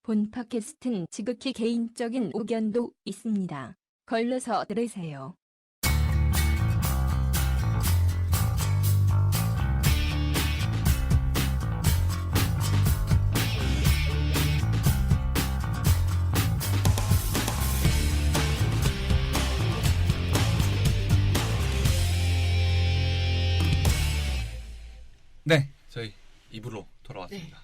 본 팟캐스트는 지극히 개인적인 의견도 있습니다. 걸러서 들으세요. 네, 저희 2부로 돌아왔습니다.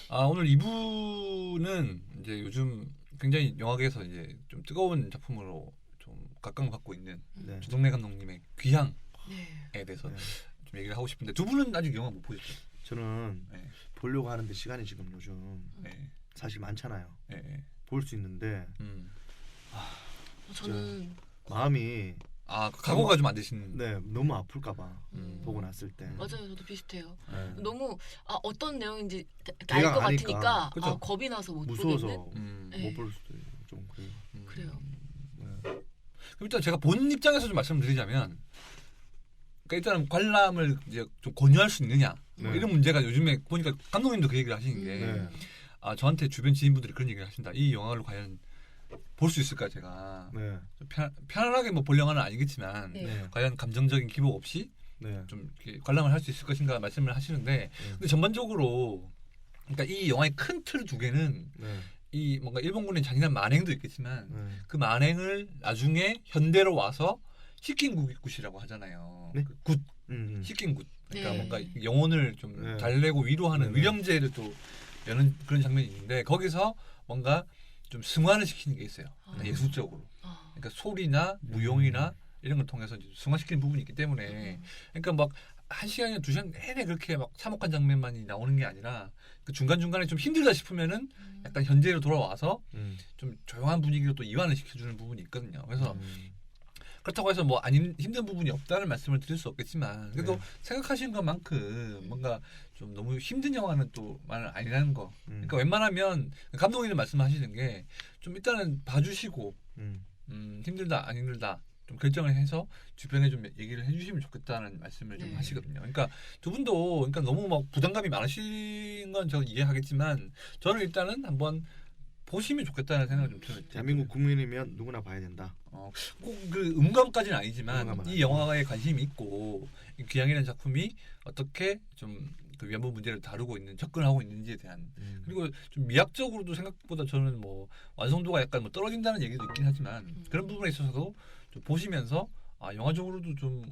네. 오늘 2부는 이제 요즘 굉장히 영화계에서 이제 좀 뜨거운 작품으로 좀 각광받고 있는 네. 조정래 감독님의 귀향에 네. 대해서 네. 좀 얘기를 하고 싶은데 두 분은 아직 영화 못 보셨죠? 저는 네, 보려고 하는데 시간이 지금 요즘 네, 사실 많잖아요. 네, 네. 볼 수 있는데 저는 마음이 각오가 좀 안 되신. 네 너무 아플까봐 보고 음. 났을 때. 맞아요. 저도 비슷해요. 네. 너무 어떤 내용인지 알 내가 것 아니까. 같으니까 그죠? 겁이 나서 못 무서워서 보겠는. 네. 못 볼 수도 좀 그래요. 그래요. 네. 그럼 일단 제가 본 입장에서 좀 말씀드리자면, 그러니까 일단 관람을 이제 좀 권유할 수 있느냐 뭐 네. 이런 문제가 요즘에 보니까 감독님도 그 얘기를 하시는 게 네. 저한테 주변 지인분들이 그런 얘기를 하신다. 이 영화를 과연 볼 수 있을까 제가 네. 좀 편안하게 뭐 볼 영화는 아니겠지만 네. 네. 과연 감정적인 기복 없이 네. 좀 이렇게 관람을 할 수 있을 것인가 말씀을 하시는데 근데 전반적으로 그러니까 이 영화의 큰 틀 두 개는 네. 이 뭔가 일본군의 잔인한 만행도 있겠지만 네. 그 만행을 나중에 현대로 와서 시킨 굿이라고 하잖아요. 네? 그 굿, 시킨 굿. 그러니까 네. 뭔가 영혼을 좀 네. 달래고 위로하는 네. 위령제를 또 여는 그런 장면이 있는데 거기서 뭔가 좀 승화를 시키는 게 있어요. 예술적으로. 그러니까 소리나 무용이나 이런 걸 통해서 이제 승화시키는 부분이 있기 때문에 그러니까 막 한 시간이나 두 시간 내내 그렇게 막 참혹한 장면만이 나오는 게 아니라 그 중간중간에 좀 힘들다 싶으면은 약간 현재로 돌아와서 좀 조용한 분위기로 또 이완을 시켜주는 부분이 있거든요. 그래서 그렇다고 해서 뭐 힘든 부분이 없다는 말씀을 드릴 수 없겠지만 그래도 네. 생각하시는 것만큼 뭔가 좀 너무 힘든 영화는 또 말은 아니라는 거. 그러니까 음. 웬만하면 감독님이 말씀하시는 게 좀 일단은 봐주시고 힘들다 안 힘들다 좀 결정을 해서 주변에 좀 얘기를 해주시면 좋겠다는 말씀을 좀 네. 하시거든요. 그러니까 두 분도 그러니까 너무 막 부담감이 많으신 건 저 이해하겠지만 저는 일단은 한번 보시면 좋겠다는 생각을 좀 들어요. 대한민국 국민이면 누구나 봐야 된다. 꼭 그 음감까지는 아니지만 음감은 이 영화에 관심이 있고 이 귀향이라는 작품이 어떻게 좀 그 위안부 문제를 다루고 있는 접근하고 있는지에 대한 그리고 좀 미학적으로도 생각보다 저는 뭐 완성도가 약간 뭐 떨어진다는 얘기도 있긴 하지만 그런 부분에 있어서도 좀 보시면서 영화적으로도 좀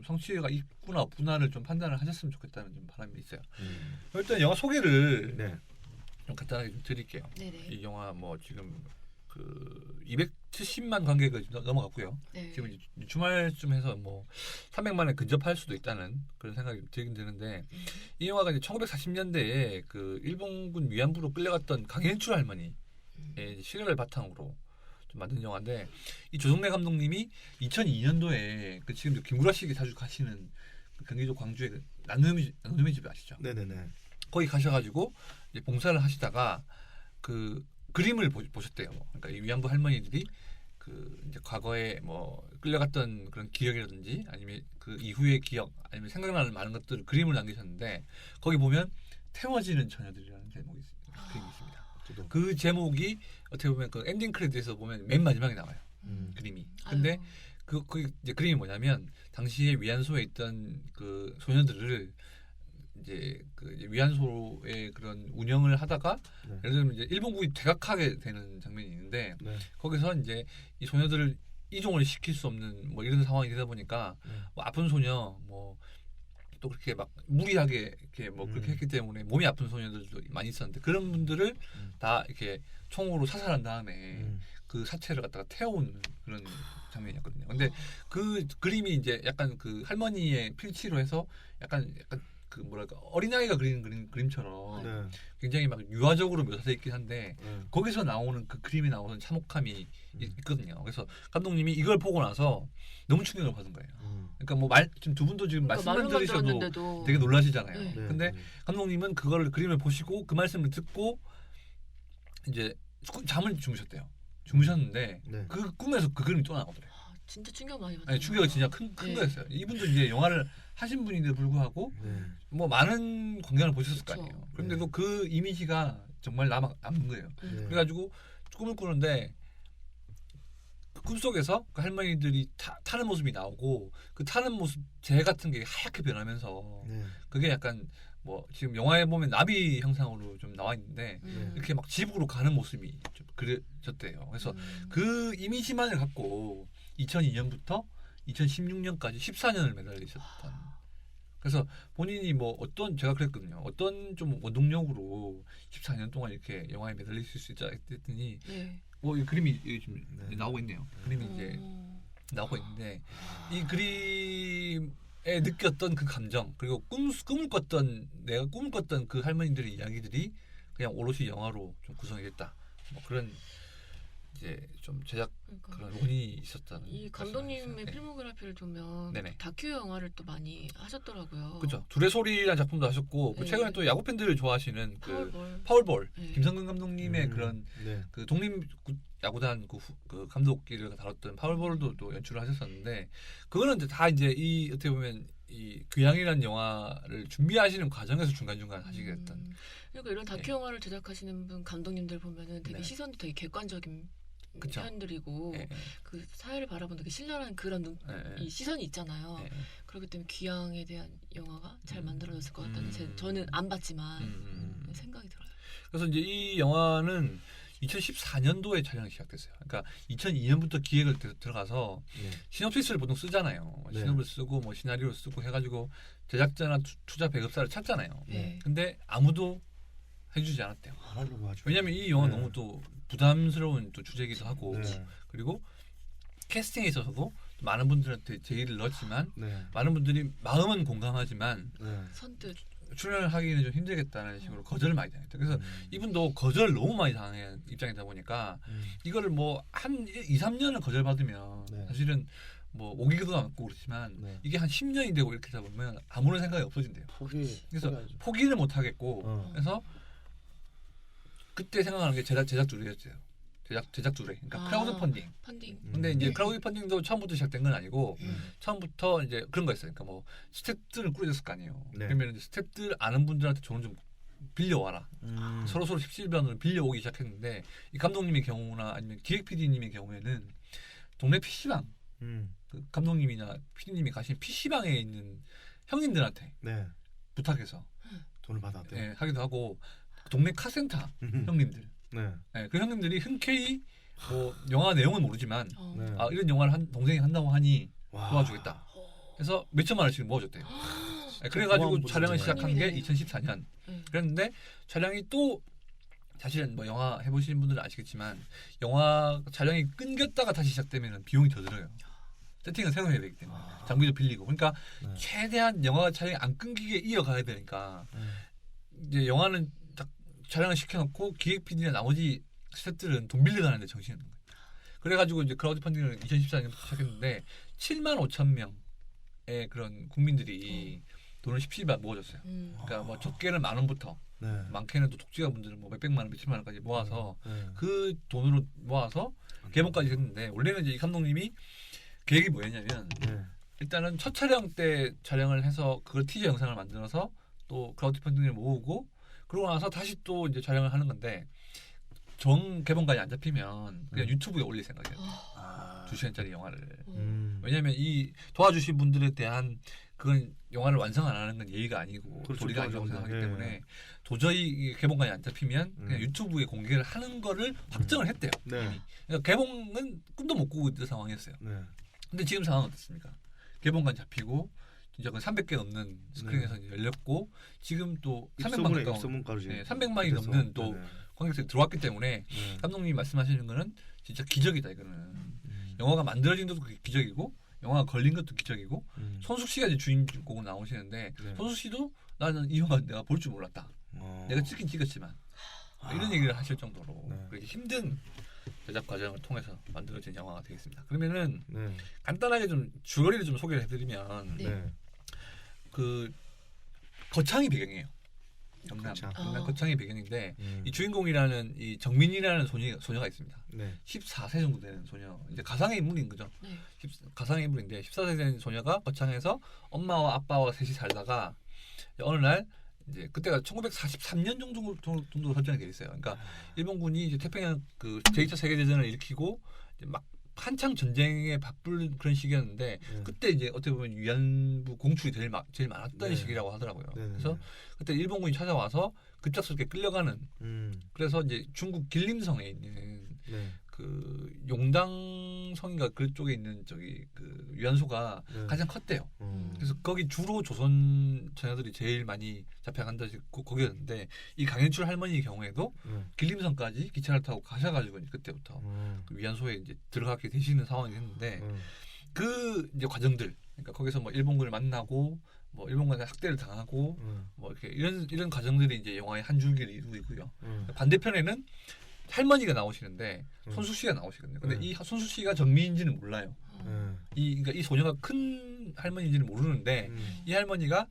성취가 있구나 없구나를 좀 판단을 하셨으면 좋겠다는 좀 바람이 있어요. 일단 영화 소개를 네. 좀 간단하게 좀 드릴게요. 네네. 이 영화 뭐 지금 그 270만 관객을 넘어갔고요. 네. 지금 이제 주말쯤 해서 뭐 300만에 근접할 수도 있다는 그런 생각이 들긴 드는데 이 영화가 이제 1940년대에 그 일본군 위안부로 끌려갔던 강일출 할머니의 실화를 바탕으로 좀 만든 영화인데 이 조정래 감독님이 2002년도에 그 지금 김구라 씨가 자주 가시는 그 경기도 광주의 그 난놈의 집 아시죠? 네네네. 거기 가셔가지고 이제 봉사를 하시다가 그 그림을 보셨대요. 그러니까 이 위안부 할머니들이 그 이제 과거에 뭐 끌려갔던 그런 기억이라든지 아니면 그 이후의 기억 아니면 생각나는 많은 것들을 그림을 남기셨는데 거기 보면 태워지는 처녀들이라는 제목이 그림이 있습니다. 저도. 그 제목이 어떻게 보면 그 엔딩 크레딧에서 보면 맨 마지막에 나와요. 그림이. 근데 그 이제 그림이 뭐냐면 당시에 위안소에 있던 그 소녀들을 이제 그 위안소의 그런 운영을 하다가 네. 예를 들면 이제 일본군이 퇴각하게 되는 장면이 있는데 네. 거기서 이제 이 소녀들을 이종을 시킬 수 없는 뭐 이런 상황이 되다 보니까 네. 뭐 아픈 소녀 뭐 또 그렇게 막 무리하게 이렇게 뭐 그렇게 했기 때문에 몸이 아픈 소녀들도 많이 있었는데 그런 분들을 다 이렇게 총으로 사살한 다음에 그 사체를 갖다가 태워오는 그런 장면이었거든요. 근데 그 그림이 이제 약간 그 할머니의 필치로 해서 약간 그 뭐랄까 어린아이가 그리는 그림처럼 네. 굉장히 막 유화적으로 묘사되어 있긴 한데 네. 거기서 나오는 그 그림에 나오는 참혹함이 있거든요. 그래서 감독님이 이걸 보고 나서 너무 충격을 받은 거예요. 그러니까 뭐 지금 두 분도 지금 그러니까 말씀만 말로만 들으셔도 들었는데도 되게 놀라시잖아요. 네. 네. 근데 감독님은 그걸 그림을 보시고 그 말씀을 듣고 이제 잠을 주무셨대요. 주무셨는데 네. 그 꿈에서 그 그림이 또 나오더래요. 진짜 충격 많이 받았어요. 아니, 충격이 진짜 큰 네. 거였어요. 이분도 이제 영화를 하신 분인데 불구하고 네. 뭐 많은 광경을 보셨을 거 그쵸. 아니에요. 그런데도 그 이미지가 정말 남는 거예요. 네. 그래가지고 꿈을 꾸는데 그 꿈속에서 그 할머니들이 타는 모습이 나오고 그 타는 모습 재 같은 게 하얗게 변하면서 네. 그게 약간 뭐 지금 영화에 보면 나비 형상으로 좀 나와 있는데 이렇게 막 집으로 가는 모습이 좀 그려졌대요. 그래서 그 이미지만을 갖고 2002년부터 2016년까지 14년을 매달려 있었던. 그래서 본인이 뭐 어떤 제가 그랬거든요. 어떤 좀 원동력으로 14년 동안 이렇게 영화에 매달릴 수 있자 했더니 네. 이 그림이 지금 네. 나오고 있네요. 그림이 이제 나오고 있는데 이 그림에 느꼈던 그 감정 그리고 꿈을 꿨던 내가 꿈을 꿨던 그 할머니들의 이야기들이 그냥 오롯이 영화로 좀 구성이 됐다. 뭐 그런 이제 좀 제작 그러니까 그런 원인이 있었다는. 이 감독님의 말씀하셨어요. 네. 필모그래피를 보면 네네. 다큐 영화를 또 많이 하셨더라고요. 그죠. 둘의 소리라는 작품도 하셨고 그 네. 최근에 또 야구 팬들이 좋아하시는 그 파울볼. 파울볼 네. 김성근 감독님의 그런 네. 그 독립 야구단 그 감독끼를 다뤘던 파울볼도 또 연출을 하셨었는데 그거는 이제 다 이제 이 어떻게 보면 이 귀향이라는 영화를 준비하시는 과정에서 중간중간 하시게 됐던. 그러니까 이런 다큐 네. 영화를 제작하시는 분 감독님들 보면은 되게 네. 시선도 되게 객관적인 그쵸. 편들이고 예, 그 사회를 바라보는 되게 신랄한 그런 예, 이 시선이 있잖아요. 예. 그렇기 때문에 귀향에 대한 영화가 잘 만들어졌을 것 같다는 음. 저는 안 봤지만 음. 생각이 들어요. 그래서 이제 이 영화는 2014년도에 촬영이 시작됐어요. 그러니까 2002년부터 기획을 들어가서 네. 시놉시스를 보통 쓰잖아요. 네. 시놉을 쓰고 뭐 시나리오를 쓰고 해가지고 제작자나 투자 배급사를 찾잖아요. 네. 근데 아무도 해주지 않았대요. 안 하려고 하죠. 왜냐하면 이 영화 네. 너무 또 부담스러운 또 주제이기도 하고 네. 그리고 캐스팅에 있어서도 많은 분들한테 제의를 넣었지만 네. 많은 분들이 마음은 공감하지만 네. 선뜻 출연을 하기는 좀 힘들겠다는 식으로 거절을 많이 당했다. 그래서 이분도 거절을 너무 많이 당한 입장이다 보니까 이거를 뭐 한 2, 3년을 거절받으면 네. 사실은 뭐 오기도 않고 그렇지만 네. 이게 한 10년이 되고 이렇게 되다 보면 아무런 생각이 없어진대요. 그래서 포기하죠. 포기를 못 하겠고 어. 그래서 그때 생각하는 게 제작 주례였어요. 제작 주례. 그러니까 크라우드 펀딩. 펀딩. 근데 이제 네. 크라우드 펀딩도 처음부터 시작된 건 아니고 음. 처음부터 이제 그런 거 있어요. 그러니까 뭐 스태프들을 꾸려줬을 거 아니에요. 네. 그러면 이제 스태프들 아는 분들한테 돈을 좀 빌려와라. 서로 십시일반으로 빌려오기 시작했는데 이 감독님의 경우나 아니면 기획 PD님의 경우에는 동네 PC방 그 감독님이나 PD님이 가신 PC방에 있는 형님들한테 네. 부탁해서 돈을 받았대요. 예, 하기도 하고 동네 카센터 형님들 네. 예, 그 형님들이 흔쾌히 뭐 영화 내용은 모르지만 어. 네. 아 이런 영화를 동생이 한다고 하니 와. 도와주겠다. 그래서 몇 천만 원씩 모아줬대요. 예, 그래가지고 고마운 촬영을 분이잖아요. 시작한 게 형님이네요. 2014년. 그랬는데 촬영이 또 사실은 뭐 영화 해보시는 분들은 아시겠지만 영화 촬영이 끊겼다가 다시 시작되면 비용이 더 들어요. 세팅을 새로 해야 되기 때문에 장비도 빌리고 그러니까 네. 최대한 영화 촬영이 안 끊기게 이어가야 되니까 네. 이제 영화는 딱 촬영을 시켜놓고 기획 PD나 나머지 스태프들은 돈 빌려가는데 정신이 없는 거예요. 그래가지고 이제 크라우드 펀딩을 2014년부터 시작했는데 7만 5천 명의 그런 국민들이 돈을 십시일반 모아줬어요. 그러니까 뭐 적게는 10,000원부터 네. 많게는 많게는 또 독지가 분들은 뭐 몇백만 원, 몇천만 원까지 모아서 네. 그 돈으로 모아서 개봉까지 했는데 원래는 이제 이 감독님이 계획이 뭐였냐면 네. 일단은 첫 촬영 때 촬영을 해서 그걸 티저 영상을 만들어서 또 크라우드 펀딩을 모으고 그러고 나서 다시 또 이제 촬영을 하는 건데 정 개봉까지 안 잡히면 그냥 유튜브에 올릴 생각이에요. 아. 2시간짜리 영화를. 왜냐면 왜냐하면 이 도와주신 분들에 대한 그건 영화를 완성 안 하는 건 예의가 아니고 그렇죠. 도리가 아니라고 도와주는 생각하기 건, 때문에 도저히 이 개봉까지 안 잡히면 그냥 유튜브에 공개를 하는 거를 확정을 했대요. 네. 이미. 그러니까 개봉은 꿈도 못 꾸고 있던 상황이었어요. 네. 근데 지금 상황은 어떻습니까? 개봉관 잡히고 진짜 그 300개 넘는 스크린에서 이제 열렸고 지금 또 300만 가까운 입소문까지. 네, 300만이 넘는 또 관객들이 들어왔기 때문에 네. 감독님이 말씀하시는 거는 진짜 기적이다 이거는. 영화가 만들어진 것도 기적이고 영화가 걸린 것도 기적이고 손숙 씨가 이제 주인공으로 나오시는데 네. 손숙 씨도 나는 이 영화 내가 볼 줄 몰랐다. 내가 찍긴 찍었지만 이런 얘기를 하실 정도로 네. 그렇게 힘든 제작 과정을 통해서 만들어진 영화가 되겠습니다. 그러면은 네. 간단하게 좀 줄거리를 좀 소개를 해드리면 네. 네. 그 거창이 배경이에요. 경남 거창. 거창이 배경인데 이 주인공이라는 이 정민이라는 소녀가 있습니다. 네. 14세 정도 되는 소녀. 이제 가상의 인물인 거죠. 네. 가상의 인물인데 14세 된 소녀가 거창에서 엄마와 아빠와 셋이 살다가 어느 날 이제 그때가 1943년 정도 설정이 돼 있어요. 그러니까 일본군이 이제 태평양 그 제2차 세계 대전을 일으키고 이제 막 한창 전쟁에 바쁠 그런 시기였는데 그때 이제 어떻게 보면 위안부 공출이 제일 많았던 네. 시기라고 하더라고요. 네. 그래서 그때 일본군이 찾아와서 급작스럽게 끌려가는 그래서 이제 중국 길림성에 있는 네. 그 용당성인가 그쪽에 있는 저기 그 위안소가 네. 가장 컸대요. 음. 그래서 거기 주로 조선 처녀들이 제일 많이 잡혀간다 거기였는데 이 강현출 할머니 경우에도 길림성까지 기차를 타고 가셔가지고 이제 그때부터 그 위안소에 이제 들어가게 되시는 상황이 됐는데 그 이제 과정들 그러니까 거기서 뭐 일본군을 만나고 뭐 일본군한테 학대를 당하고 뭐 이렇게 이런 과정들이 이제 영화의 한 줄기를 이루고 있고요. 반대편에는 할머니가 나오시는데 손수 씨가 나오시거든요. 근데 이 손수 씨가 정미인지는 몰라요. 그러니까 이 소녀가 큰 할머니인지는 모르는데 이 할머니가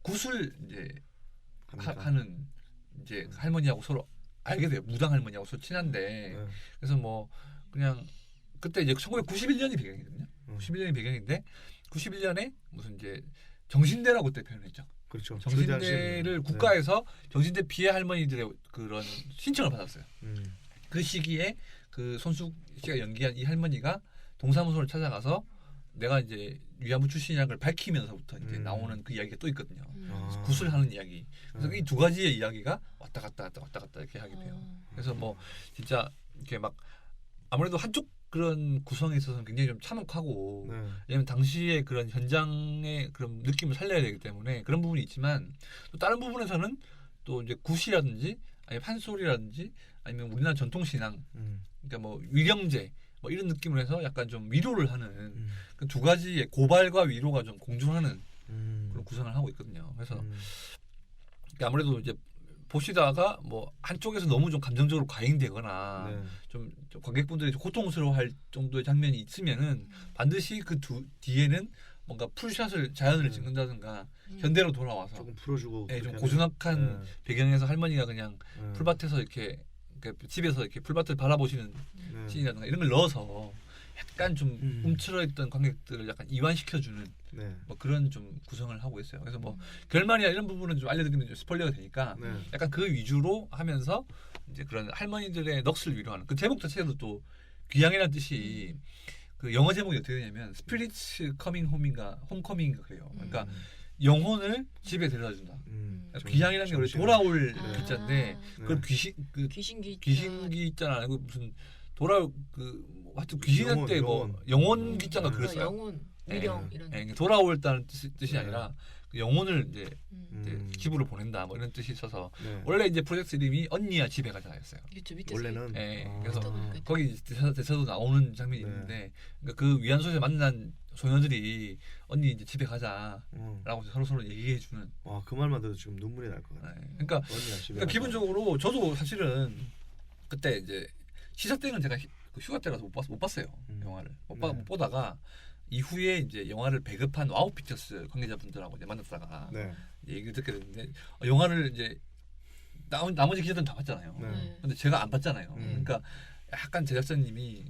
굿을 이제 하는 이제 할머니하고 서로 알게 돼요. 무당 할머니하고 서로 친한데 그래서 뭐 그냥 그때 이제 1991년이 배경이거든요. 91년이 배경인데 91년에 무슨 이제 정신대라고 그때 표현했죠. 그렇죠. 정신대를 국가에서 정신대 피해 할머니들의 그런 신청을 받았어요. 그 시기에 그 손수 씨가 연기한 이 할머니가 동사무소를 찾아가서 내가 이제 위안부 출신이라는 걸 밝히면서부터 이제 나오는 그 이야기가 또 있거든요. 굿을 하는 이야기. 그래서 이 두 가지의 이야기가 왔다 갔다 이렇게 하게 돼요. 그래서 뭐 진짜 이렇게 막 아무래도 한쪽 그런 구성에 있어서는 굉장히 좀 참혹하고 왜냐면 당시에 그런 현장의 그런 느낌을 살려야 되기 때문에 그런 부분이 있지만 또 다른 부분에서는 또 이제 굿이라든지 아니면 판소리라든지 아니면 우리나라 전통신앙 그러니까 뭐 위경제 뭐 이런 느낌으로 해서 약간 좀 위로를 하는 그 두 가지의 고발과 위로가 좀 공존하는 그런 구성을 하고 있거든요. 그래서 그러니까 아무래도 이제 보시다가 뭐 한쪽에서 너무 좀 감정적으로 과잉되거나 좀 관객분들이 고통스러워할 정도의 장면이 있으면은 반드시 그 뒤에는 뭔가 풀샷을 자연을 찍는다든가 현대로 돌아와서 조금 풀어주고 좀 고즈넉한 배경에서 할머니가 그냥 풀밭에서 이렇게 집에서 이렇게 풀밭을 바라보시는 씬이라든가 이런 걸 넣어서 약간 좀 움츠러있던 관객들을 약간 이완시켜주는 뭐 그런 좀 구성을 하고 있어요. 그래서 뭐 결말이나 이런 부분은 좀 알려드리면 좀 스포일러가 되니까 약간 그 위주로 하면서 이제 그런 할머니들의 넋을 위로하는 그 제목 자체도 또 귀향이라는 뜻이 그 영어 제목이 어떻게 되냐면 Spirits Coming Home인가 홈커밍인가 그래요. 그러니까 영혼을 집에 데려다준다. 귀향이라는 게 원래 돌아올 기자인데 그걸 귀신기 있잖아. 그 무슨 돌아올 그 하여튼 귀신한테 뭐 영혼 기자가 그랬어요. 영혼, 위령 이런. 돌아올다는 뜻이 아니라 그 영혼을 이제 집으로 보낸다 뭐 이런 뜻이 있어서 원래 이제 프로젝트 이름이 언니야 집에 가자였어요. 그렇죠. 밑에서 원래는 그래서 거기 대사도 나오는 장면이 있는데 그러니까 그 위안소에서 만난 소녀들이 언니 이제 집에 가자라고 서로 얘기해주는. 와, 그 말만 들어도 지금 눈물이 날 것 같아요. 그러니까 기본적으로 저도 사실은 그때 이제 시사 때는 제가 그 휴가 때라서 못 봤어요. 영화를 못 보다가 이후에 이제 영화를 배급한 와우 피처스 관계자분들하고 이제 만났다가 이제 얘기를 듣게 됐는데 영화를 이제 나머지 기자들은 다 봤잖아요. 근데 제가 안 봤잖아요. 그러니까 약간 제작자님이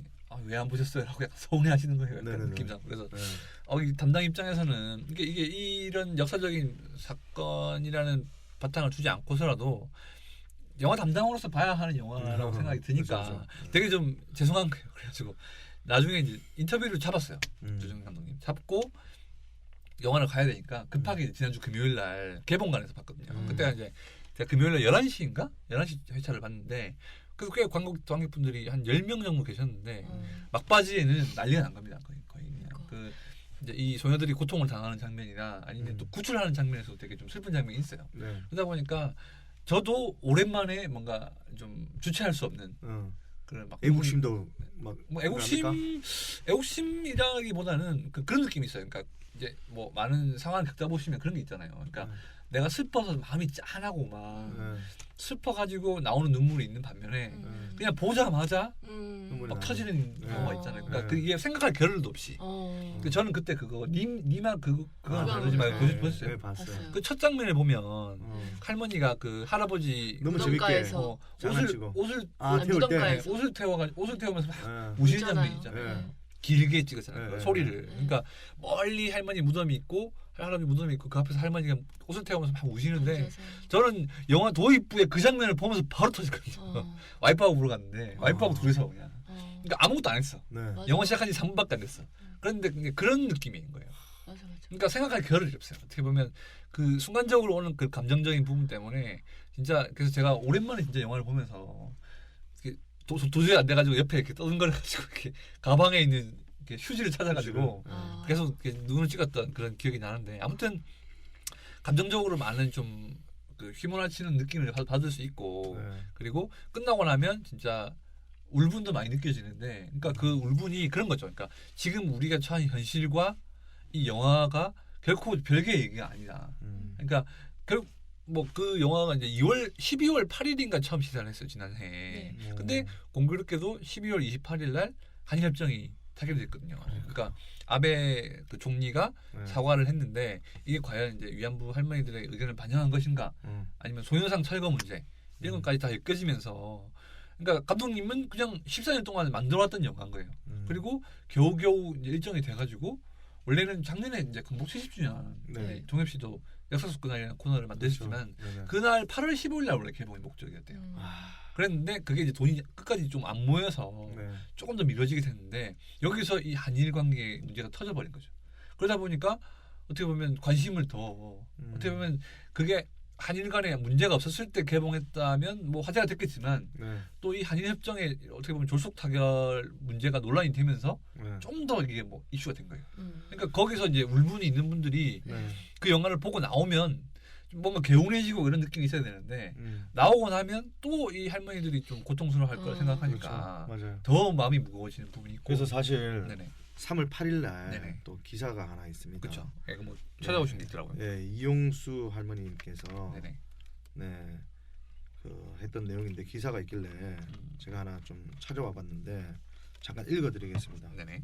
왜 안 보셨어요?라고 약간 서운해하시는 거예요. 약간 느낌상. 그래서 이 담당 입장에서는 이게 이런 역사적인 사건이라는 바탕을 주지 않고서라도 영화 담당으로서 봐야 하는 영화라고 생각이 드니까 그렇죠. 되게 좀 죄송한 거예요. 그래가지고 나중에 이제 인터뷰를 잡았어요. 조정 감독님 잡고 영화를 가야 되니까 급하게 지난주 금요일 날 개봉관에서 봤거든요. 그때가 이제 제가 금요일 날 11시인가? 11시 회차를 봤는데 그래서 꽤 관객분들이 한 10명 정도 계셨는데 막바지에는 난리가 난 겁니다. 거의 그냥 그 이제 이 소녀들이 고통을 당하는 장면이나 아니면 또 구출하는 장면에서 되게 좀 슬픈 장면이 있어요. 그러다 보니까 저도 오랜만에 뭔가 좀 주체할 수 없는 그런 막 애국심도 막 뭐 애국심이라기보다는 그런 느낌이 있어요. 그러니까 이제 뭐 많은 상황을 겪다 보시면 그런 게 있잖아요. 그러니까 내가 슬퍼서 마음이 짠하고 막 슬퍼가지고 나오는 눈물이 있는 반면에 그냥 보자마자 막 터지는 경우가 있잖아요. 그러니까 그게 생각할 겨를도 없이. 근데 저는 그때 그거 님만 그거 다르지 말고 보셨어요? 봤어요. 그 첫 장면에 보면 할머니가 그 할아버지 너무 재밌게 옷을 태울 때 옷을 태워가지고 옷을 태우면서 막 우시는 장면이 있잖아요. 길게 찍었잖아요. 네. 소리를. 그러니까 멀리 할머니 무덤이 있고 할아버지 무덤이 있고 그 앞에서 할머니가 옷을 태우면서 막 우시는데 앉아서. 저는 영화 도입부의 그 장면을 보면서 바로 터졌거든요. 와이프하고 보러 갔는데 와이프하고 둘이서 그냥. 그러니까 아무것도 안 했어. 네. 맞아. 영화 시작한 지 3분밖에 안 됐어. 그런데 그냥 그런 느낌인 거예요. 맞아. 그러니까 생각할 겨를이 없어요. 어떻게 보면 그 순간적으로 오는 그 감정적인 부분 때문에 진짜 그래서 제가 오랜만에 진짜 영화를 보면서 이렇게 도저히 안 돼가지고 옆에 이렇게 떠든거려가지고 이렇게 가방에 있는 이렇게 휴지를 찾아가지고 아. 계속 이렇게 눈을 찍었던 그런 기억이 나는데 아무튼 감정적으로 많은 좀 그 휘몰아치는 느낌을 받을 수 있고 네. 그리고 끝나고 나면 진짜 울분도 많이 느껴지는데 그러니까 그 울분이 그런 거죠. 그러니까 지금 우리가 처한 현실과 이 영화가 결코 별개의 얘기가 아니다. 그러니까 결국 뭐 그 영화가 이제 12월 8일인가 처음 시사를 했어요 지난해. 네. 근데 공교롭게도 12월 28일 날 한일협정이 타결됐거든요. 그러니까 아베 그 총리가 네. 사과를 했는데 이게 과연 이제 위안부 할머니들의 의견을 반영한 것인가, 아니면 소녀상 철거 문제 이런 것까지 다 엮여지면서, 그러니까 감독님은 그냥 14년 동안 만들어왔던 영화인 거예요. 그리고 겨우겨우 이제 일정이 돼가지고 원래는 작년에 이제 건국 70주년 네. 종엽 씨도 역사 속 그날이라는 코너를 만드셨지만 그렇죠. 그날 8월 15일 날 원래 개봉이 목적이었대요. 그랬는데 그게 이제 돈이 끝까지 좀 안 모여서 네. 조금 더 미뤄지게 됐는데 여기서 이 한일 관계 문제가 터져버린 거죠. 그러다 보니까 어떻게 보면 관심을 더 어떻게 보면 그게 한일 간에 문제가 없었을 때 개봉했다면 뭐 화제가 됐겠지만 네. 또 이 한일 협정에 어떻게 보면 졸속 타결 문제가 논란이 되면서 네. 좀 더 이게 뭐 이슈가 된 거예요. 그러니까 거기서 이제 울분이 있는 분들이 네. 그 영화를 보고 나오면 좀 뭔가 개운해지고 이런 느낌이 있어야 되는데 음. 나오고 나면 또 이 할머니들이 좀 고통스러워할 거라 생각하니까 그렇죠. 맞아요. 더 마음이 무거워지는 부분이 있고. 그래서 사실 네네. 3월 8일 날 네네. 또 기사가 하나 있습니다. 그렇죠. 예, 뭐 찾아오신 게 있더라고요. 예, 이용수 할머니께서 네네. 네, 그 했던 내용인데 기사가 있길래 제가 하나 좀 찾아와-봤는데 잠깐 읽어드리겠습니다. 네네.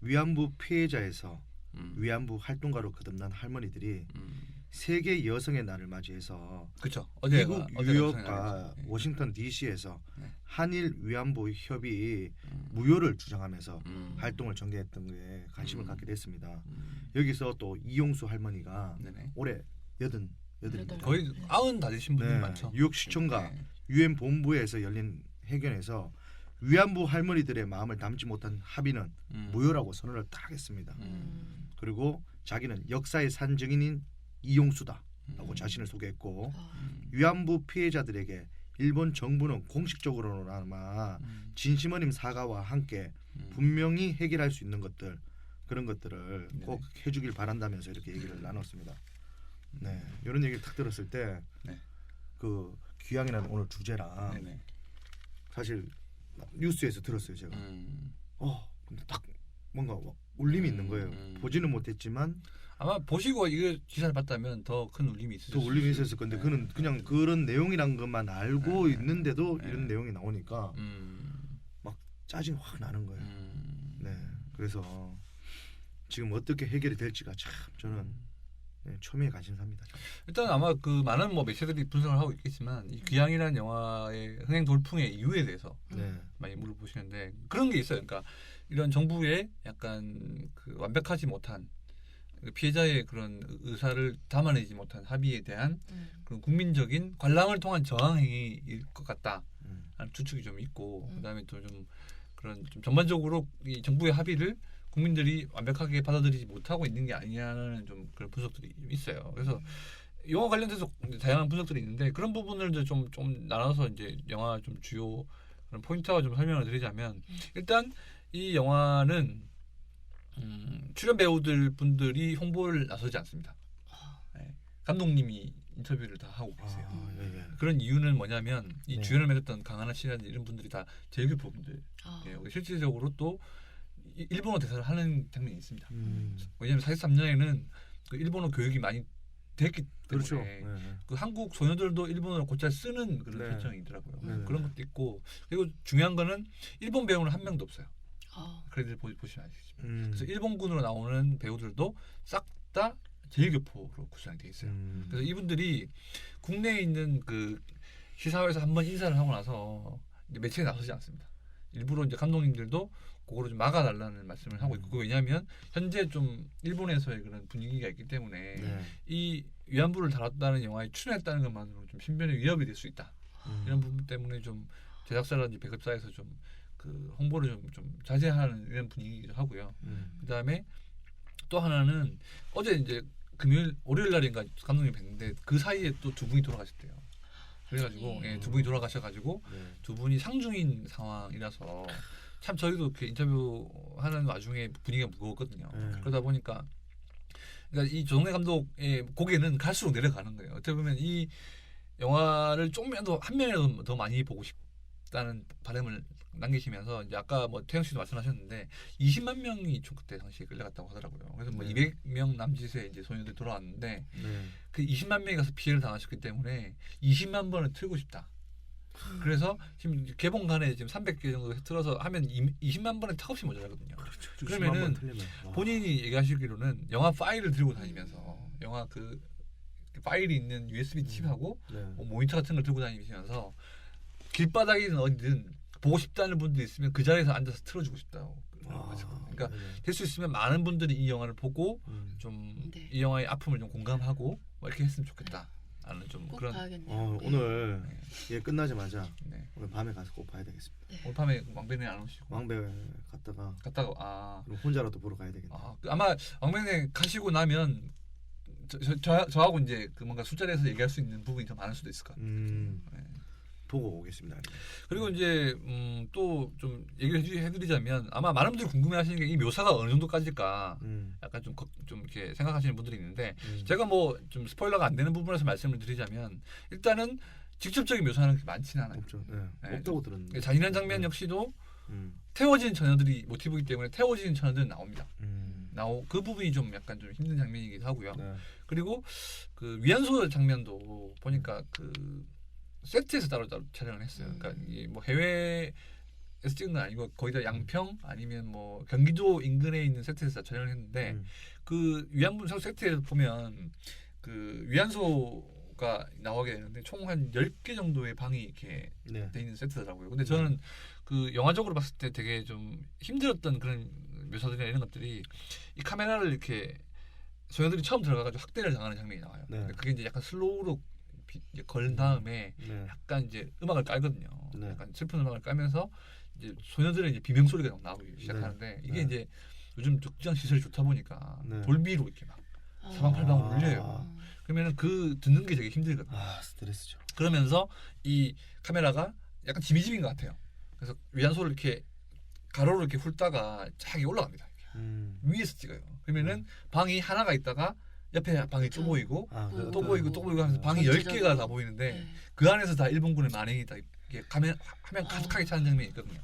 위안부 피해자에서 음. 위안부 활동가로 거듭난 할머니들이 세계 여성의 날을 맞이해서 그렇죠. 미국 뉴욕과 네. 워싱턴 D.C.에서 네. 한일 위안부 협의 무효를 주장하면서 음. 활동을 전개했던 거에 관심을 갖게 됐습니다. 음. 여기서 또 이용수 할머니가 네네. 올해 88입니다. 거의 90 다 되신 분들이 네, 많죠. 뉴욕 시청과 네. 유엔 본부에서 열린 회견에서 위안부 할머니들의 마음을 담지 못한 합의는 무효라고 선언을 딱 했습니다. 그리고 자기는 역사의 산 증인인 이용수다라고 자신을 소개했고 위안부 피해자들에게 일본 정부는 공식적으로나마 진심 어린 사과와 함께 분명히 해결할 수 있는 것들 그런 것들을 네네. 꼭 해주길 바란다면서 이렇게 얘기를 나눴습니다. 네, 이런 얘기를 딱 들었을 때 네. 그 귀향이라는 오늘 주제랑 네네. 사실 뉴스에서 들었어요 제가. 근데 딱 뭔가 울림이 있는 거예요. 보지는 못했지만 아마 보시고 이거 기사를 봤다면 더 큰 울림이 있으실 더 울림이 수 있었을 건데 네. 그는 그냥 그런 내용이란 것만 알고 네. 있는데도 네. 이런 내용이 나오니까 음. 짜증이 확 나는 거예요. 음. 네, 그래서 지금 어떻게 해결이 될지가 참 저는 네, 초미의 관심사입니다. 일단 아마 그 많은 뭐 매체들이 분석을 하고 있겠지만 이 귀향이라는 영화의 흥행 돌풍의 이유에 대해서 네, 많이 물어보시는데 그런 게 있어요. 그러니까 이런 정부의 약간 그 완벽하지 못한 그 피해자의 그런 의사를 담아내지 못한 합의에 대한 그런 국민적인 관람을 통한 저항 행위일 것 같다 하는 추측이 좀 있고 그다음에 또 좀 그런 좀 전반적으로 이 정부의 합의를 국민들이 완벽하게 받아들이지 못하고 있는 게 아니냐는 좀 그런 분석들이 좀 있어요. 그래서 영화 관련돼서 다양한 분석들이 있는데 그런 부분을 좀 나눠서 이제 영화 좀 주요 그런 포인트와 좀 설명을 드리자면 일단 이 영화는 출연 배우들 분들이 홍보를 나서지 않습니다. 네. 감독님이 인터뷰를 다 하고 계세요. 예. 그런 이유는 뭐냐면 이 네. 주연을 맡았던 강하나 씨라든지 이런 분들이 다 제일교포 분들. 실질적으로 또 일본어 대사를 하는 장면이 있습니다. 왜냐하면 43년에는 그 일본어 교육이 많이 됐기 때문에 그렇죠. 네. 그 한국 소녀들도 일본어를 곧잘 쓰는 그런 네. 설정이더라고요. 네. 그런 것도 있고 그리고 중요한 거는 일본 배우는 한 명도 없어요. 크레딧 보시면 아시겠지만 그래서 일본군으로 나오는 배우들도 싹 다 제일교포로 구성이 돼 있어요. 그래서 이분들이 국내에 있는 그 시사회에서 한번 인사를 하고 나서 이제 매체에 나서지 않습니다. 일부러 이제 감독님들도 그거를 좀 막아달라는 말씀을 하고 있고 왜냐하면 현재 좀 일본에서의 그런 분위기가 있기 때문에 네. 이 위안부를 다뤘다는 영화에 출연했다는 것만으로 좀 신변의 위협이 될 수 있다. 이런 부분 때문에 좀 제작사라든지 배급사에서 좀 그 홍보를 좀 자제하는 이런 분위기도 하고요. 그다음에 또 하나는 어제 이제 월요일 날인가 감독님 뵀는데 그 사이에 또 두 분이 돌아가셨대요. 그래가지고 예, 두 분이 돌아가셔가지고 네. 두 분이 상중인 상황이라서 참 저희도 이렇게 인터뷰하는 와중에 분위기가 무거웠거든요. 네. 그러다 보니까 그러니까 이 조성래 감독의 고개는 갈수록 내려가는 거예요. 어떻게 보면 이 영화를 조금이라도 한 명이라도 더 많이 보고 싶다는 바람을 남기시면서 이제 아까 뭐 태영 씨도 말씀하셨는데 20만 명이 총 그때 당시에 끌려갔다고 하더라고요. 그래서 뭐 네. 200명 남짓의 이제 소녀들이 돌아왔는데 네. 그 20만 명이 가서 피해를 당하셨기 때문에 20만 번을 틀고 싶다. 그래서 지금 개봉간에 지금 300개 정도 틀어서 하면 20만 번에 턱없이 모자라거든요. 그렇죠. 그러면은 10만 번 틀리면, 와. 본인이 얘기하시기로는 영화 파일을 들고 다니면서 영화 그 파일이 있는 USB 칩하고 네. 뭐 모니터 같은 걸 들고 다니면서 길바닥이든 어디든 보고 싶다는 분들이 있으면 그 자리에서 앉아서 틀어주고 싶다고 그러니까 네. 될 수 있으면 많은 분들이 이 영화를 보고 좀 네. 이 영화의 아픔을 좀 공감하고 뭐 이렇게 했으면 좋겠다. 하는 좀 꼭 그런 봐야겠네요. 네. 오늘 네. 예 끝나자마자 네. 오늘 밤에 가서 꼭 봐야 되겠습니다. 네. 오늘 밤에 왕배는 안 오시고 왕배 갔다가 갔다가 그럼 혼자라도 보러 가야 되겠네. 아마 왕배는 가시고 나면 저하고 이제 그 뭔가 술자리에서 얘기할 수 있는 부분이 더 많을 수도 있을 것 같아요. 네. 보고 오겠습니다. 그리고 이제 또 좀 얘기를 해드리자면 아마 많은 분들이 궁금해하시는 게 이 묘사가 어느 정도까지일까 약간 좀 이렇게 생각하시는 분들이 있는데 제가 뭐 좀 스포일러가 안 되는 부분에서 말씀을 드리자면 일단은 직접적인 묘사는 그렇게 많지는 않아요. 없죠. 네. 네, 없다고 들었는데. 잔인한 장면 역시도 음. 태워진 처녀들이 모티브이기 때문에 태워지는 처녀들은 나옵니다. 음. 그 부분이 좀 약간 좀 힘든 장면이기도 하고요. 네. 그리고 그 위안소 장면도 보니까 그 세트에서 따로 촬영을 했어요. 그러니까 이게 뭐 해외에서 찍은 건 아니고 거의 다 양평 아니면 뭐 경기도 인근에 있는 세트에서 촬영을 했는데 그 위안부 세트에 보면 그 위안소가 나오게 되는데 총 한 10개 정도의 방이 이렇게 네. 돼 있는 세트더라고요. 근데 저는 그 영화적으로 봤을 때 되게 좀 힘들었던 그런 묘사들이나 이런 것들이 이 카메라를 이렇게 소녀들이 처음 들어가가지고 학대를 당하는 장면이 나와요. 네. 근데 그게 이제 약간 슬로우로 이제 건 다음에 네. 약간 이제 음악을 깔거든요. 네. 약간 슬픈 음악을 깔면서 이제 소녀들의 이제 비명 소리가 나오기 시작하는데 이게 네. 이제 요즘 극장 시설이 좋다 보니까 네. 돌비로 이렇게 막 사방팔방을 울려요. 그러면은 그 듣는 게 되게 힘들거든요. 스트레스죠. 그러면서 이 카메라가 약간 지미지미인 것 같아요. 그래서 위안소를 이렇게 가로로 이렇게 훑다가 쫙 올라갑니다. 위에서 찍어요. 그러면은 방이 하나가 있다가 옆에 방이 또 보이고 또 보이고 또 보이고 하면서 방이 10개가 다 보이는데 네. 그 안에서 다 일본군의 만행이 다 이렇게 화면 가득하게 차는 장면이 있거든요.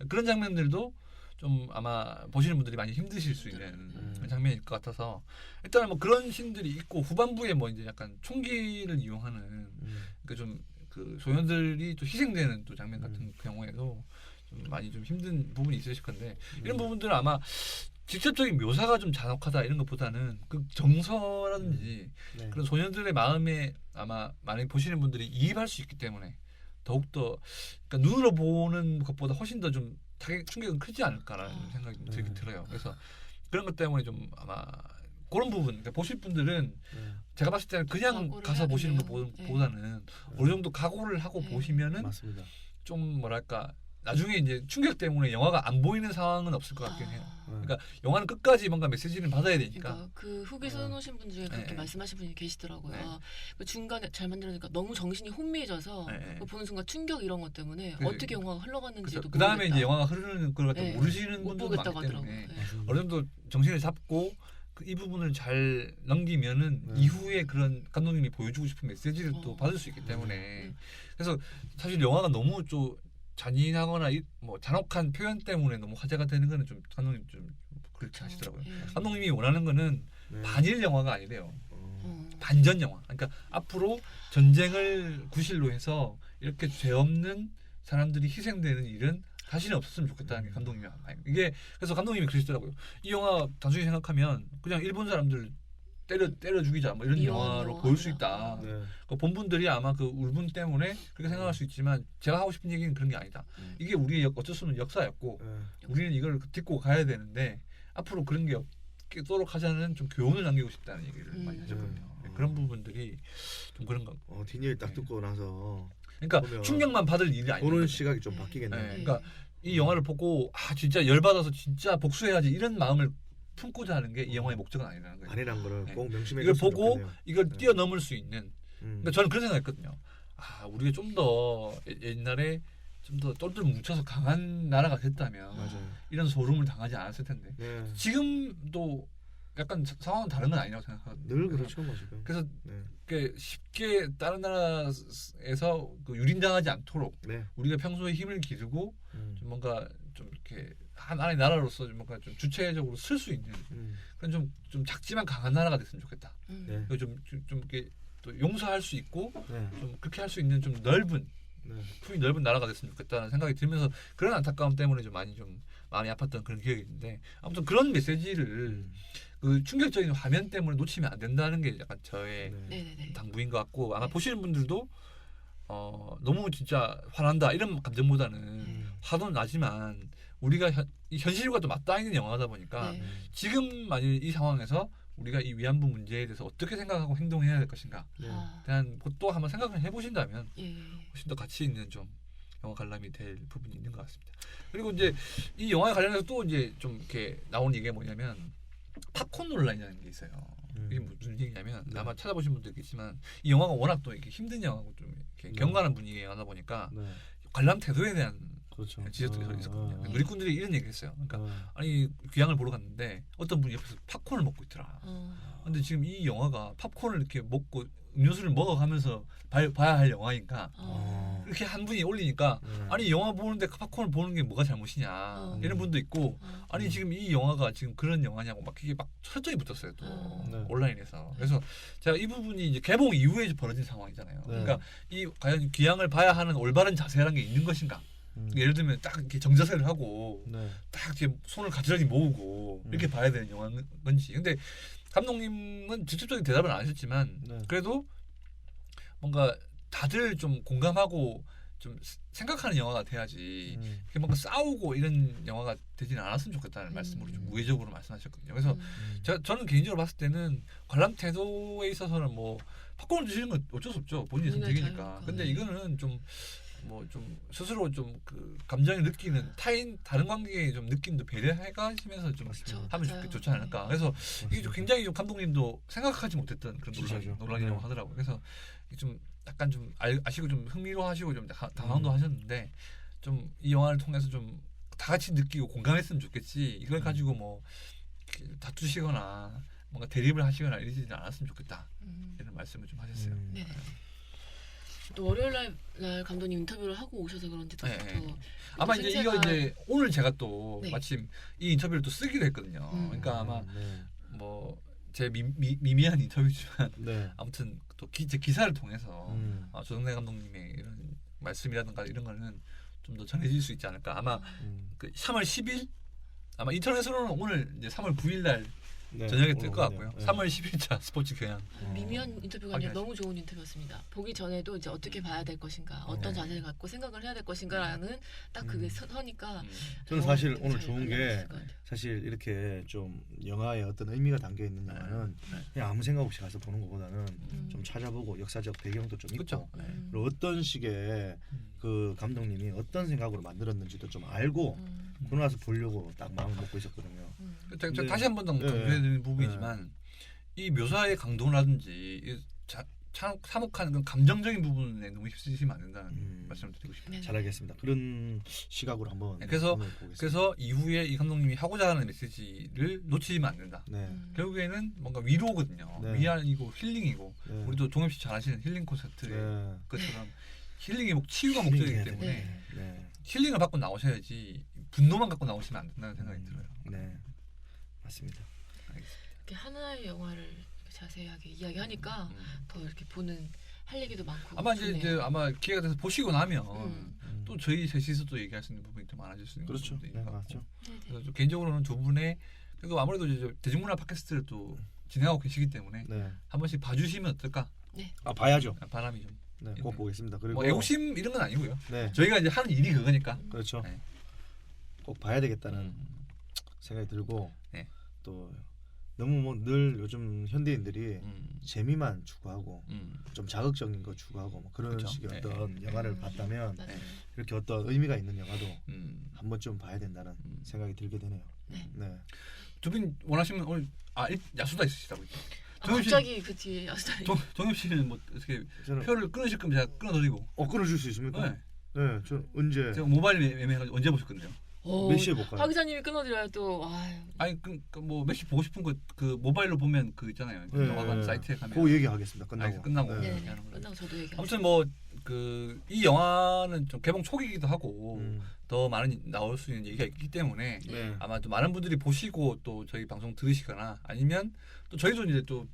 그런 장면들도 좀 아마 보시는 분들이 많이 힘드실 수 있는 그런 장면일 것 같아서 일단 뭐 그런 신들이 있고 후반부에 뭐 이제 약간 총기를 이용하는 그 좀 그 소녀들이 또 희생되는 또 장면 같은 경우에도 좀 많이 좀 힘든 부분이 있으실 건데 이런 부분들은 아마 직접적인 묘사가 좀 잔혹하다 이런 것보다는 그 정서라든지 네. 그런 소녀들의 마음에 아마 많이 보시는 분들이 이입할 수 있기 때문에 더욱더 그러니까 눈으로 보는 것보다 훨씬 더 좀 충격은 크지 않을까라는 생각이 좀 들긴 들어요. 그래서 그런 것 때문에 좀 아마 그런 부분 그러니까 보실 분들은 제가 봤을 때는 그냥 가서 보시는 것보다는 어느 정도 각오를 하고 보시면은 맞습니다. 좀 뭐랄까 나중에 이제 충격 때문에 영화가 안 보이는 상황은 없을 것 같긴 해요. 그러니까 영화는 끝까지 뭔가 메시지를 받아야 되니까. 그러니까 그 후기 써놓으신 분 중에 그렇게 말씀하신 분이 계시더라고요. 그 중간에 잘 만들어니까 너무 정신이 혼미해져서 보는 순간 충격 이런 것 때문에 어떻게 영화가 흘러갔는지도 그 다음에 이제 영화가 흐르는 걸 갖다 모르시는 못 분들도 많기 보겠다고 때문에 하더라고요. 어느 정도 정신을 잡고 이 부분을 잘 넘기면은 이후에 그런 감독님이 보여주고 싶은 메시지를 또 받을 수 있기 때문에 그래서 사실 영화가 너무 좀 잔인하거나 뭐 잔혹한 표현 때문에 너무 화제가 되는 거는 좀 감독님 좀 그렇게 하시더라고요. 감독님이 원하는 거는 반일 영화가 아니래요. 반전 영화. 그러니까 앞으로 전쟁을 구실로 해서 이렇게 죄 없는 사람들이 희생되는 일은 다시는 없었으면 좋겠다는 게 감독님이 이게 그래서 감독님이 그러시더라고요. 이 영화 단순히 생각하면 그냥 일본 사람들 때려 죽이자 뭐 이런 영화로 보일 수 있다. 네. 그 본분들이 아마 그 울분 때문에 그렇게 생각할 수 있지만 제가 하고 싶은 얘기는 그런 게 아니다. 이게 우리의 어쩔 수 없는 역사였고 우리는 이걸 딛고 가야 되는데 앞으로 그런 게 없도록 하자는 좀 교훈을 남기고 싶다는 얘기를 많이 하셨거든요. 그런 부분들이 좀 그런 거. 뒷얘기 딱 듣고 나서 그러니까 충격만 받을 일이 아니에요. 보는 시각이 좀 바뀌겠네요. 그러니까 이 영화를 보고 진짜 열받아서 진짜 복수해야지 이런 마음을 품고자 하는 게 이 영화의 목적은 아니라는 거예요. 아니란 거를 꼭 명심해 이걸 줬으면 보고 좋겠네요. 이걸 뛰어넘을 수 있는. 그러니까 저는 그런 생각했거든요. 우리가 좀 더 옛날에 좀 더 똘똘 뭉쳐서 강한 나라가 됐다면 맞아요. 이런 소름을 당하지 않았을 텐데 네. 지금도 약간 상황은 다른 건 아니라고 생각하거든요. 늘 그렇죠, 뭐 지금. 그래서 네. 쉽게 다른 나라에서 유린당하지 않도록 네. 우리가 평소에 힘을 기르고 좀 뭔가 좀 이렇게 하나의 나라로서 좀 뭔가 좀 주체적으로 쓸 수 있는 그런 좀 작지만 강한 나라가 됐으면 좋겠다. 네. 좀 이렇게 또 용서할 수 있고 네. 좀 그렇게 할 수 있는 좀 넓은 품이 넓은 나라가 됐으면 좋겠다는 생각이 들면서 그런 안타까움 때문에 좀 많이 좀 마음이 아팠던 그런 기억이 있는데 아무튼 그런 메시지를 그 충격적인 화면 때문에 놓치면 안 된다는 게 약간 저의 당부인 것 같고 아마 보시는 분들도 너무 진짜 화난다 이런 감정보다는 화도 나지만 우리가 현실과 또 맞닿아 있는 영화다 보니까 지금 만약 이 상황에서 우리가 이 위안부 문제에 대해서 어떻게 생각하고 행동해야 될 것인가 대한 것도 한번 생각을 해보신다면 훨씬 더 가치 있는 좀 영화 관람이 될 부분이 있는 것 같습니다. 그리고 이제 이 영화에 관련해서 또 이제 좀 이렇게 나오는 얘기가 뭐냐면 팝콘 논란이라는 게 있어요. 이게 무슨 얘기냐면 아마 찾아보신 분도 있겠지만 이 영화가 워낙 또 이렇게 힘든 영화고 좀 이렇게 경건한 분위기에 하다 보니까 관람 태도에 대한 그렇죠. 지적들이 있었거든요. 누리꾼들이 이런 얘기를 했어요. 그러니까 아니 귀향을 보러 갔는데 어떤 분이 옆에서 팝콘을 먹고 있더라. 근데 지금 이 영화가 팝콘을 이렇게 먹고 음료수를 먹어가면서 봐야 할 영화인가 이렇게 한 분이 올리니까 아니 영화 보는데 팝콘을 보는 게 뭐가 잘못이냐 이런 분도 있고 아니 지금 이 영화가 지금 그런 영화냐고 막 이게 막 철저히 붙었어요 또 온라인에서. 그래서 제가 이 부분이 이제 개봉 이후에 벌어진 상황이잖아요. 그러니까 이 과연 귀향을 봐야 하는 올바른 자세라는 게 있는 것인가? 예를 들면 딱 이렇게 정자세를 하고 딱 이렇게 손을 가지런히 모으고 이렇게 봐야 되는 영화인 건지. 근데 감독님은 직접적인 대답은 안 하셨지만 그래도 뭔가 다들 좀 공감하고 좀 생각하는 영화가 돼야지 이렇게 뭔가 싸우고 이런 영화가 되지는 않았으면 좋겠다는 말씀으로 좀 우회적으로 말씀하셨거든요. 그래서 저는 개인적으로 봤을 때는 관람 태도에 있어서는 뭐 팝콘을 드시는 건 어쩔 수 없죠. 본인의 선택이니까. 근데 이거는 좀 스스로 좀 그 감정을 느끼는 다른 관계의 좀 느낌도 배려해가시면서 좀 하면 좋지 않을까. 그래서 이게 좀 굉장히 좀 감독님도 생각하지 못했던 그런 논란이라고 하더라고요. 그래서 좀 약간 좀 아시고 좀 흥미로워하시고 좀 당황도 하셨는데 좀 이 영화를 통해서 좀 다 같이 느끼고 공감했으면 좋겠지. 이걸 가지고 뭐 다투시거나 뭔가 대립을 하시거나 이러지는 않았으면 좋겠다. 이런 말씀을 좀 하셨어요. 네네. 또 월요일 날 감독님 인터뷰를 하고 오셔서 그런지 더 아마 이제 이거 이제 오늘 제가 또 마침 이 인터뷰를 또 쓰기로 했거든요. 그러니까 아마 뭐 제 미미한 인터뷰지만 아무튼 또 제 기사를 통해서 조정래 감독님의 이런 말씀이라든가 이런 거는 좀 더 전해질 수 있지 않을까. 아마 그 3월 10일 아마 인터넷으로는 오늘 이제 3월 9일 날 저녁에 뜰 것 같고요. 3월 10일자 스포츠 교양. 미미한 인터뷰가 아니라 너무 좋은 인터뷰였습니다. 보기 전에도 이제 어떻게 봐야 될 것인가, 어떤 자세를 갖고 생각을 해야 될 것인가라는 딱 그게 서니까. 저는 사실 오늘 좋은 게 사실 이렇게 좀 영화에 어떤 의미가 담겨 있는 영화는 그냥 아무 생각 없이 가서 보는 것보다는 좀 찾아보고 역사적 배경도 좀 있고 그리고 어떤 식의 그 감독님이 어떤 생각으로 만들었는지도 좀 알고 그러고 나서 보려고 딱 마음을 먹고 있었거든요. 제가 다시 한 번 더 강조해드리는 부분이지만 이 묘사의 강도라든지 참혹한 그런 감정적인 부분에 너무 휩쓸리시면 안 된다는 말씀을 드리고 싶습니다. 잘 알겠습니다. 그런 시각으로 한번 그래서 이후에 이 감독님이 하고자 하는 메시지를 놓치면 안 된다. 결국에는 뭔가 위로거든요. 위안이고 힐링이고 우리도 종엽 씨 잘 아시는 힐링 콘서트의 것처럼 힐링이 치유가 목적이기 때문에 힐링을 받고 나오셔야지 분노만 갖고 나오시면 안 된다는 생각이 들어요. 네, 맞습니다. 알겠습니다. 이렇게 하나의 영화를 자세하게 이야기하니까 더 이렇게 보는 할 얘기도 많고 아마 이제 아마 기회가 돼서 보시고 나면 또 저희 셋이서 또 얘기할 수 있는 부분이 더 많아질 수 있는 부분도 있는 것 같고. 그래서 개인적으로는 두 분의 그리고 아무래도 이제 대중문화 팟캐스트를 또 진행하고 계시기 때문에 네. 한 번씩 봐주시면 어떨까? 아 봐야죠. 바람이 좀. 네, 꼭 보겠습니다. 그리고 뭐 애국심 이런 건 아니고요. 네, 저희가 이제 하는 일이 그거니까. 그렇죠. 네. 꼭 봐야 되겠다는 생각이 들고 네. 또 너무 뭐 늘 요즘 현대인들이 재미만 추구하고 좀 자극적인 거 추구하고 뭐 그런 그렇죠. 식의 네. 어떤 영화를 봤다면 맞아요. 이렇게 어떤 의미가 있는 영화도 한 음. 번쯤 봐야 된다는 생각이 들게 되네요. 네. 네. 두 분 원하시면 오늘 야수다 있으시다고. 갑자기 그 뒤에 야수다리. 정엽 씨는 뭐 어떻게 저는 표를 끊으실 거면 제가 끊어드리고. 끊어줄 수 있습니까? 네. 네, 저 언제 제가 모바일 매매해가지고 언제 보실 건데요? 몇 시에 볼까요? 박 기자님이 끊어드려야 또. 아유. 아니 뭐 몇시 보고 싶은 거 그 모바일로 보면 그 있잖아요. 네, 영화관 네. 사이트에 가면. 그 얘기하겠습니다. 끝나고. 끝나고. 네. 네. 끝나고 저도 얘기. 아무튼 뭐 그 이 영화는 좀 개봉 초기이기도 하고 음, 더 많은 나올 수 있는 얘기가 있기 때문에 네. 아마 또 많은 분들이 보시고 또 저희 방송 들으시거나 아니면 또 저희도 이제 또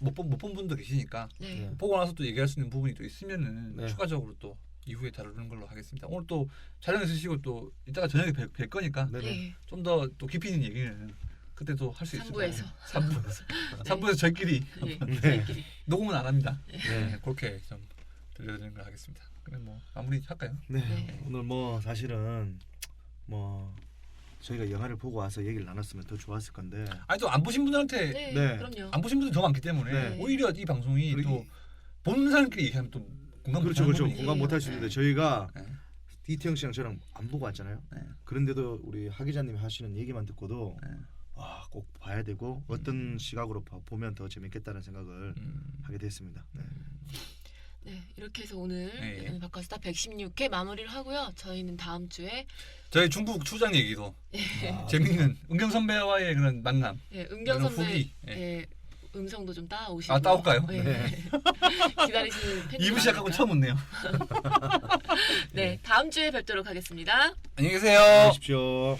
못 본 분도 계시니까 네. 네. 보고 나서 또 얘기할 수 있는 부분이 또 있으면은 네. 추가적으로 또 이후에 다루는 걸로 하겠습니다. 오늘 또 촬영 있으시고 또 이따가 저녁에 뵐 거니까 네네. 네. 좀 더 또 깊이 있는 얘기는 그때 또 할 수 있습니다. 3부에서. 3부에서 저희끼리 네. 네. 저희끼리. 녹음은 안 합니다. 네. 네, 그렇게 좀 들려드리는 걸 하겠습니다. 그럼 뭐 마무리 할까요? 네. 네. 오늘 뭐 사실은 뭐 저희가 영화를 보고 와서 얘기를 나눴으면 더 좋았을 건데 아니 또 안 보신 분들한테 네. 네. 그럼요. 안 보신 분들 더 많기 때문에 네. 오히려 이 방송이 그리고 또 보는 사람끼리 얘기하면 또 공감 그렇죠, 못하는 그렇죠. 부분이 공감 못할 수 있는데 저희가 네. 이태영 씨랑 저랑 안 보고 왔잖아요. 네. 그런데도 우리 하 기자님이 하시는 얘기만 듣고도 네. 와, 꼭 봐야 되고 어떤 시각으로 보면 더 재밌겠다는 생각을 하게 됐습니다. 네. 네. 이렇게 해서 오늘 네. 바카스타 116회 마무리를 하고요. 저희는 다음 주에 저희 중국 추장 얘기도 아, 재밌는 은경 선배와의 그런 만남. 은경 그런 선배 후기. 의 음성도 좀 따오시고. 아 따올까요? 네. 기다리시는 팬들 2부 시작하고 처음 웃네요. 네, 다음 주에 뵙도록 하겠습니다. 안녕히 계세요. 안녕히 계십시오.